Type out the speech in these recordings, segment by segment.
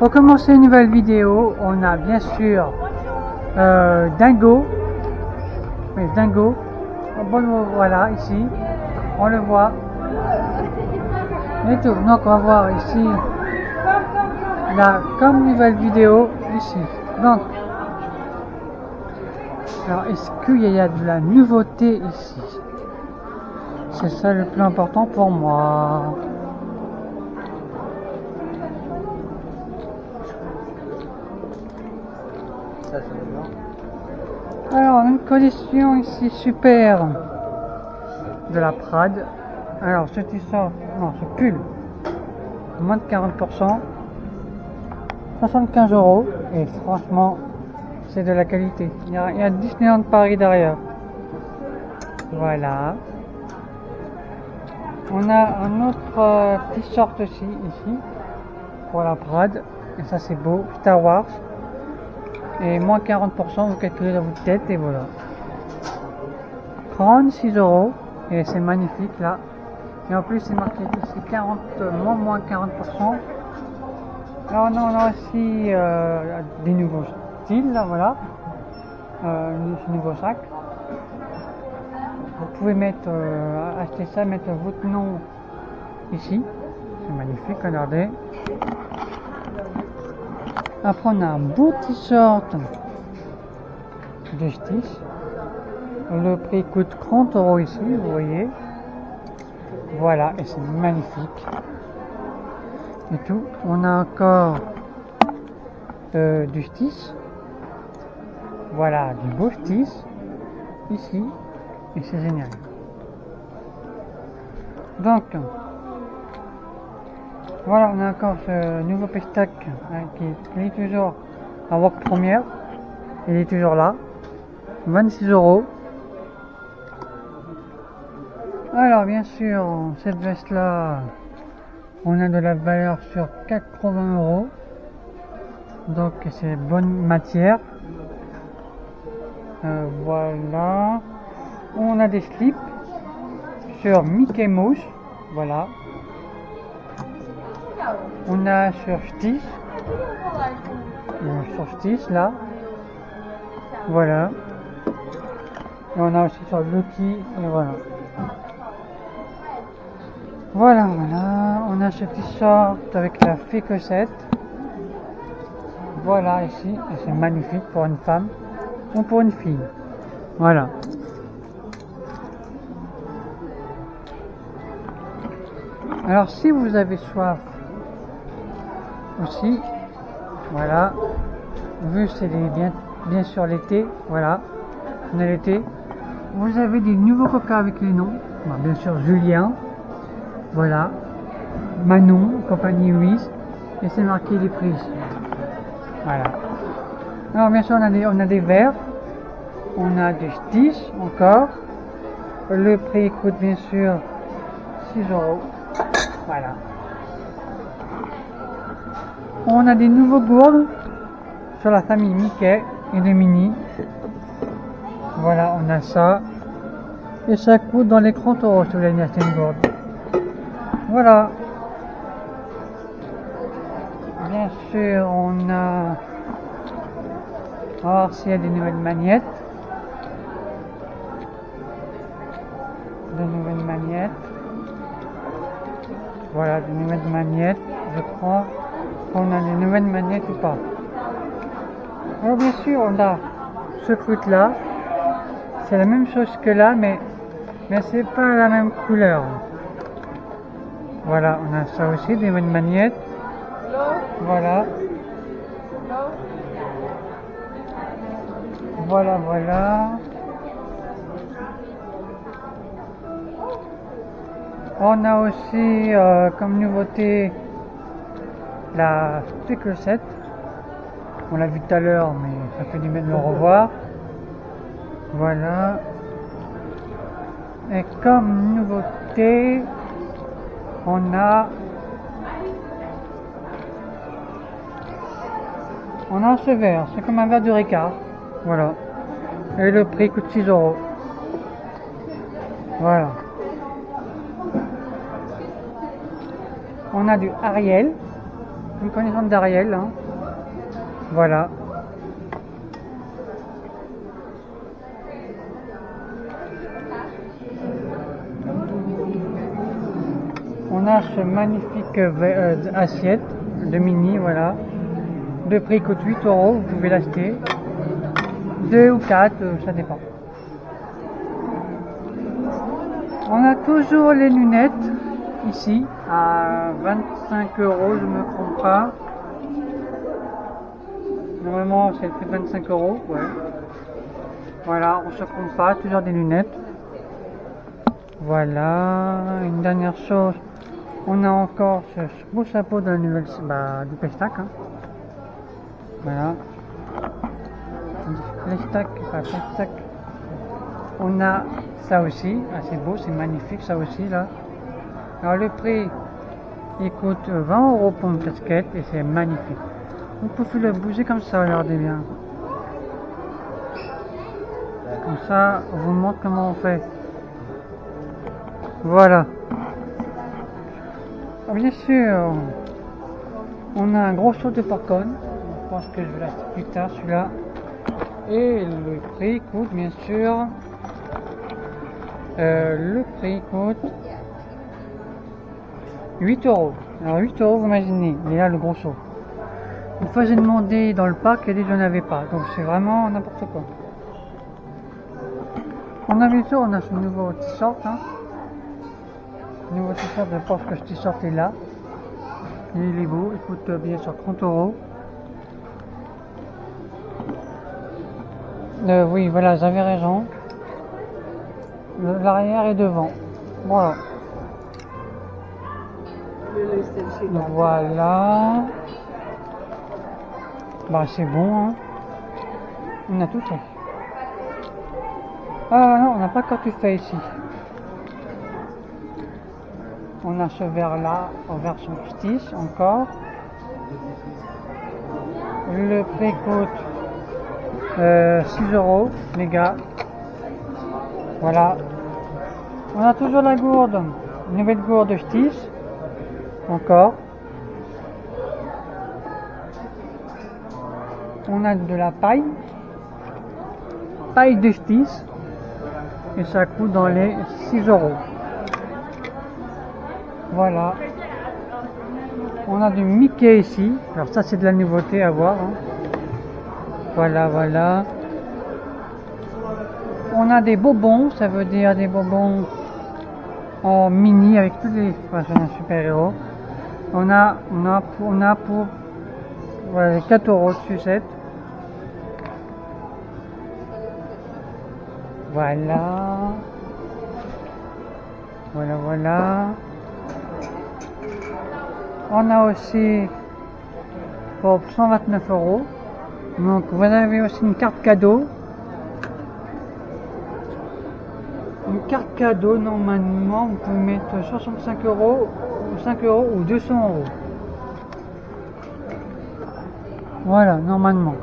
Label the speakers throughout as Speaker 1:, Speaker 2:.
Speaker 1: Pour commencer une nouvelle vidéo, on a bien sûr Dingo. Oui, Dingo. Bon, voilà, ici, on le voit. Et tout. Donc on va voir ici la comme nouvelle vidéo ici. Donc, alors est-ce qu'il y a de la nouveauté ici? C'est ça le plus important pour moi. Alors, une collection ici super de la Prade. Alors, ce t-shirt, non, ce pull, moins de 40%, 75 € et franchement, c'est de la qualité. Il y a Disneyland Paris derrière. Voilà. On a un autre t-shirt aussi ici pour la Prade et ça c'est beau, Star Wars. Et moins 40%, vous calculez dans votre tête et voilà. 36 € et c'est magnifique là. Et en plus c'est marqué ici 40, moins 40%. Alors on a aussi des nouveaux styles là, voilà. Ce nouveau sac. Vous pouvez mettre, acheter ça, mettre votre nom ici. C'est magnifique, regardez. Après on a un beau t-shirt de Stitch. Le prix coûte 30 € ici, vous voyez. Voilà, et c'est magnifique. Et tout. On a encore du Stitch. Voilà, du beau Stitch ici. Et c'est génial. Donc, voilà, on a encore ce nouveau pestac qui est toujours en work première. Il est toujours là. 26 €. Alors, bien sûr, cette veste là, on a de la valeur sur 80 €. Donc, c'est bonne matière. Voilà. On a des slips sur Mickey Mouse. Voilà. On a sur Stitch. Là. Voilà. Et on a aussi sur Lucky. Et voilà. Voilà. On a ce t-shirt avec la fée Cosette. Voilà ici. Et c'est magnifique pour une femme ou pour une fille. Voilà. Alors si vous avez soif aussi, voilà, vu c'est bien sûr l'été, voilà, on a l'été, vous avez des nouveaux coca avec les noms, bon, bien sûr Julien, voilà, Manon, compagnie Louise, et c'est marqué les prix ici. Voilà. Alors bien sûr on a des verres, on a des Stitch encore, le prix coûte bien sûr 6 €. Voilà. On a des nouveaux gourdes sur la famille Mickey et de Minnie. Voilà, on a ça. Et ça coûte dans les 30 € si vous voulez acheter une gourde. Voilà. Bien sûr, on a... On va voir s'il y a des nouvelles magnettes. Voilà, des nouvelles magnettes. Je crois qu'on a des nouvelles magnettes ou pas. Alors bien sûr, on a ce truc là. C'est la même chose que là, mais c'est pas la même couleur. Voilà, on a ça aussi, des nouvelles magnettes. Voilà. Voilà. On a aussi comme nouveauté la Sticker Set. On l'a vu tout à l'heure, mais ça fait du bien de le revoir. Voilà. Et comme nouveauté, on a ce verre. C'est comme un verre du Ricard. Voilà. Et le prix coûte 6 €. Voilà. On a du Ariel. une connaissance d'Ariel. Hein. Voilà. On a ce magnifique assiette de mini, voilà. Le prix coûte 8 €, vous pouvez l'acheter. 2 ou 4, ça dépend. On a toujours les lunettes ici à 25 €, je ne me trompe pas. Normalement c'est le prix de 25 €, ouais. Voilà, on se trompe pas, toujours des lunettes. Voilà, une dernière chose, on a encore ce beau chapeau de la nouvelle, du Pestac. Hein. Voilà. Pestac, pas Pestac. On a ça aussi, assez beau, c'est magnifique ça aussi là. Alors le prix, il coûte 20 € pour une casquette et c'est magnifique. Vous pouvez le bouger comme ça, regardez bien. Comme ça, on vous montre comment on fait. Voilà. Bien sûr, on a un gros saut de popcorn. Je pense que je vais l'acheter plus tard celui-là. Et le prix coûte bien sûr. Le prix coûte 8 €. Alors 8 €, vous imaginez, il est là le gros saut. Une fois j'ai demandé dans le parc et les gens n'avaient pas. Donc c'est vraiment n'importe quoi. On a bien sûr, on a ce nouveau t-shirt. Hein. Le nouveau t-shirt de Porsche que ce t-shirt est là. Il est beau, il coûte bien sûr 30 €. Oui, voilà, j'avais raison. L'arrière et devant. Voilà. Voilà. Bah c'est bon. Hein. On a tout fait. Ah non, on n'a pas encore tout fait ici. On a ce verre là en version justice encore. Le prix coûte 6 € les gars. Voilà. On a toujours la gourde. Une nouvelle gourde de justice. Encore. On a de la paille. Paille de justice. Et ça coûte dans les 6 €. Voilà. On a du Mickey ici. Alors ça c'est de la nouveauté à voir. Hein. Voilà, voilà. On a des bonbons, ça veut dire des bonbons en mini avec tous les personnages super-héros. On a pour voilà, 4 € de sucette. Voilà. Voilà, voilà. On a aussi pour 129 €. Donc vous avez aussi une carte cadeau. Une carte cadeau, normalement, vous pouvez mettre 65 €, 5 € ou 200 €. Voilà, normalement.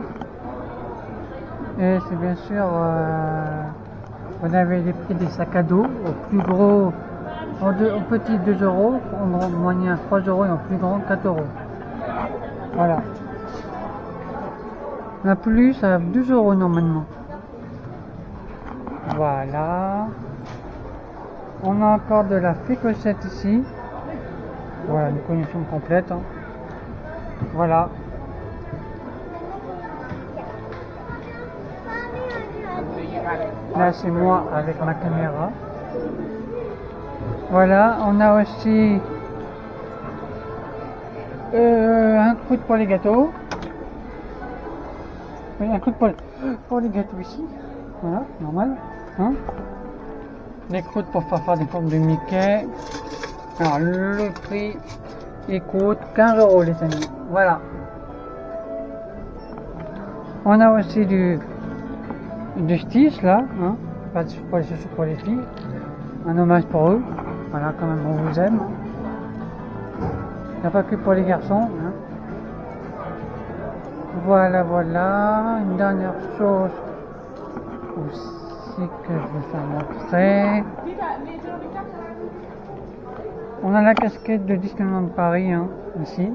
Speaker 1: Et c'est bien sûr, vous avez les prix des sacs à dos, au plus gros, au petit 2 €, au moyen 3 € et au plus grand 4 €. Voilà. La plus à 2 € normalement. Voilà. On a encore de la fécossette ici. Voilà, une connexion complète. Hein. Voilà. Là, c'est moi avec ma caméra. Voilà, on a aussi un croûte pour les gâteaux. Oui, un croûte pour les gâteaux ici. Voilà, normal. Hein, les croûtes pour faire des formes de Mickey. Alors, le prix, il coûte 15 € les amis. Voilà. On a aussi du Stitch là. Hein, pas pour les chaussures pour les filles. Un hommage pour eux. Voilà, quand même, on vous aime. Il n'y a pas que pour les garçons. Hein. Voilà, voilà. Une dernière chose aussi que je vais faire montrer. On a la casquette de Disneyland Paris, hein, ici.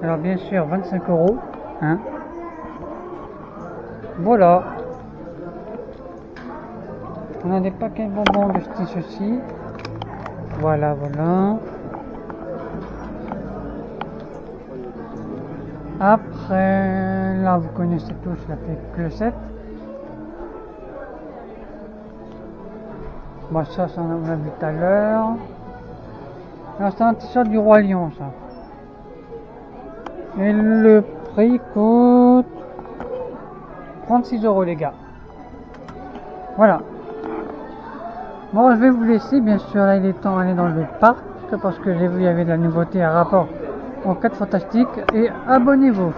Speaker 1: Alors bien sûr 25 €. Hein. Voilà. On a des paquets de bonbons de Stitch aussi. Voilà, voilà. Après, là vous connaissez tous la fée Closette. Bon, ça on a vu tout à l'heure. Alors c'est un t-shirt du Roi Lion, ça. Et le prix coûte 36 € les gars. Voilà. Bon, je vais vous laisser, bien sûr, là il est temps d'aller dans le parc, parce que j'ai vu il y avait de la nouveauté à rapport aux 4 Fantastiques, et abonnez-vous.